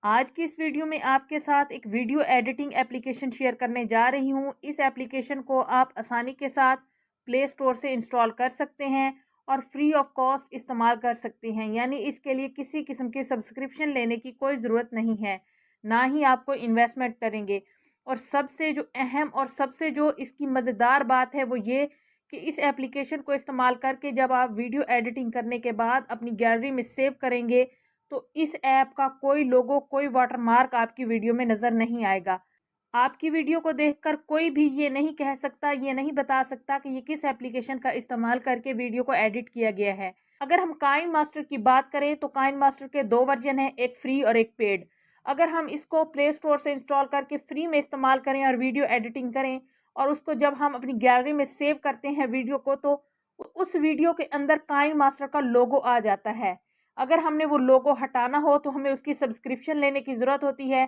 आज की इस वीडियो में आपके साथ एक वीडियो एडिटिंग एप्लीकेशन शेयर करने जा रही हूँ। इस एप्लीकेशन को आप आसानी के साथ प्ले स्टोर से इंस्टॉल कर सकते हैं और फ्री ऑफ कॉस्ट इस्तेमाल कर सकते हैं। यानी इसके लिए किसी किस्म की सब्सक्रिप्शन लेने की कोई ज़रूरत नहीं है, ना ही आपको इन्वेस्टमेंट करेंगे। और सबसे जो अहम और सबसे जो इसकी मज़ेदार बात है वो ये कि इस एप्लीकेशन को इस्तेमाल करके जब आप वीडियो एडिटिंग करने के बाद अपनी गैलरी में सेव करेंगे तो इस ऐप का कोई लोगो, कोई वाटरमार्क आपकी वीडियो में नज़र नहीं आएगा। आपकी वीडियो को देखकर कोई भी ये नहीं कह सकता, ये नहीं बता सकता कि ये किस एप्लीकेशन का इस्तेमाल करके वीडियो को एडिट किया गया है। अगर हम काइन मास्टर की बात करें तो काइन मास्टर के 2 वर्जन हैं, एक फ्री और एक पेड। अगर हम इसको प्ले स्टोर से इंस्टॉल करके फ्री में इस्तेमाल करें और वीडियो एडिटिंग करें और उसको जब हम अपनी गैलरी में सेव करते हैं वीडियो को, तो उस वीडियो के अंदर काइन मास्टर का लोगो आ जाता है। अगर हमने वो लोगो हटाना हो तो हमें उसकी सब्सक्रिप्शन लेने की ज़रूरत होती है।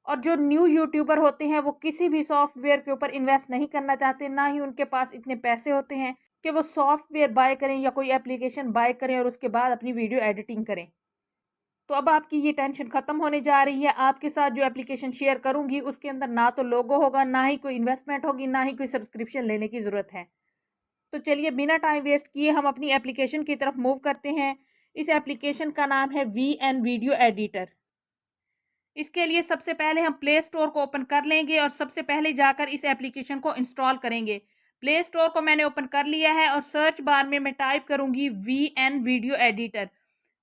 और जो न्यू यूट्यूबर होते हैं वो किसी भी सॉफ्टवेयर के ऊपर इन्वेस्ट नहीं करना चाहते, ना ही उनके पास इतने पैसे होते हैं कि वो सॉफ्टवेयर बाय करें या कोई एप्लीकेशन बाय करें और उसके बाद अपनी वीडियो एडिटिंग करें। तो अब आपकी ये टेंशन ख़त्म होने जा रही है। आपके साथ जो एप्लीकेशन शेयर करूँगी उसके अंदर ना तो लोगो होगा, ना ही कोई इन्वेस्टमेंट होगी, ना ही कोई सब्सक्रिप्शन लेने की ज़रूरत है। तो चलिए बिना टाइम वेस्ट किए हम अपनी एप्लीकेशन की तरफ मूव करते हैं। इस एप्लीकेशन का नाम है VN वीडियो एडिटर। इसके लिए सबसे पहले हम प्ले स्टोर को ओपन कर लेंगे और सबसे पहले जाकर इस एप्लीकेशन को इंस्टॉल करेंगे। प्ले स्टोर को मैंने ओपन कर लिया है और सर्च बार में मैं टाइप करूंगी VN वीडियो एडिटर।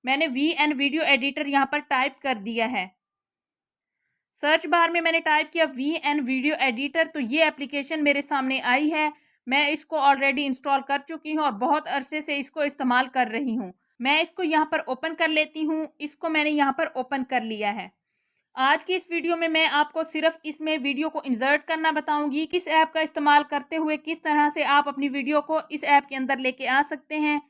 मैंने VN वीडियो एडिटर यहाँ पर टाइप कर दिया है। सर्च बार में मैंने टाइप किया VN वीडियो एडिटर, तो ये एप्लीकेशन मेरे सामने आई है। मैं इसको ऑलरेडी इंस्टॉल कर चुकी हूँ और बहुत अरसे से इसको इस्तेमाल कर रही हूँ। मैं इसको यहाँ पर ओपन कर लेती हूँ। इसको मैंने यहाँ पर ओपन कर लिया है। आज की इस वीडियो में मैं आपको सिर्फ इसमें वीडियो को इंसर्ट करना बताऊंगी। किस ऐप का इस्तेमाल करते हुए किस तरह से आप अपनी वीडियो को इस ऐप के अंदर लेके आ सकते हैं।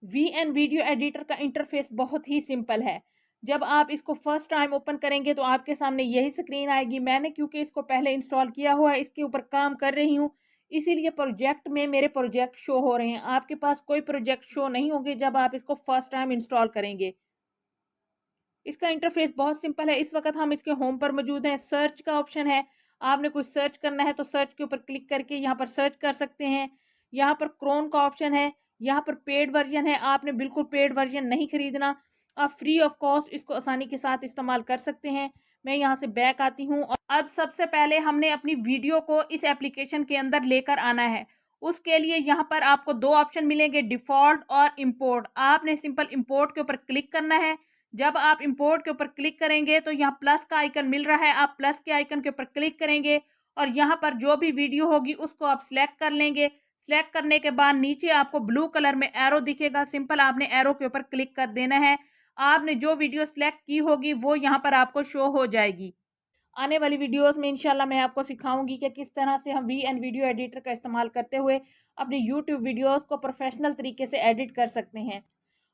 VN वीडियो एडिटर का इंटरफेस बहुत ही सिंपल है। जब आप इसको फर्स्ट टाइम ओपन करेंगे तो आपके सामने यही स्क्रीन आएगी। मैंने क्योंकि इसको पहले इंस्टॉल किया हुआ है, इसके ऊपर काम कर रही हूँ, इसीलिए प्रोजेक्ट में मेरे प्रोजेक्ट शो हो रहे हैं। आपके पास कोई प्रोजेक्ट शो नहीं होंगे जब आप इसको फर्स्ट टाइम इंस्टॉल करेंगे। इसका इंटरफेस बहुत सिंपल है। इस वक्त हम इसके होम पर मौजूद हैं। सर्च का ऑप्शन है, आपने कुछ सर्च करना है तो सर्च के ऊपर क्लिक करके यहाँ पर सर्च कर सकते हैं। यहाँ पर क्रोन का ऑप्शन है, यहाँ पर पेड वर्जन है। आपने बिल्कुल पेड वर्जन नहीं खरीदना, आप फ्री ऑफ कॉस्ट इसको आसानी के साथ इस्तेमाल कर सकते हैं। मैं यहाँ से बैक आती हूँ और अब सबसे पहले हमने अपनी वीडियो को इस एप्लीकेशन के अंदर लेकर आना है। उसके लिए यहाँ पर आपको 2 ऑप्शन मिलेंगे, डिफ़ॉल्ट और इम्पोर्ट। आपने सिंपल इम्पोर्ट के ऊपर क्लिक करना है। जब आप इंपोर्ट के ऊपर क्लिक करेंगे तो यहाँ प्लस का आइकन मिल रहा है, आप प्लस के आइकन के ऊपर क्लिक करेंगे और यहाँ पर जो भी वीडियो होगी उसको आप सिलेक्ट कर लेंगे। सिलेक्ट करने के बाद नीचे आपको ब्लू कलर में एरो दिखेगा, सिंपल आपने एरो के ऊपर क्लिक कर देना है। आपने जो वीडियो सिलेक्ट की होगी वो यहाँ पर आपको शो हो जाएगी। आने वाली वीडियोस में इंशाल्लाह मैं आपको सिखाऊंगी कि किस तरह से हम VN वीडियो एडिटर का इस्तेमाल करते हुए अपनी यूट्यूब वीडियोस को प्रोफेशनल तरीके से एडिट कर सकते हैं।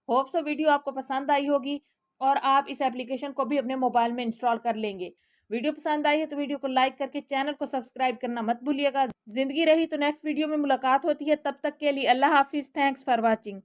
होप सो वीडियो आपको पसंद आई होगी और आप इस एप्लीकेशन को भी अपने मोबाइल में इंस्टॉल कर लेंगे। वीडियो पसंद आई है तो वीडियो को लाइक करके चैनल को सब्सक्राइब करना मत भूलिएगा। जिंदगी रही तो नेक्स्ट वीडियो में मुलाकात होती है। तब तक के लिए अल्लाह हाफिज़। Thanks for watching.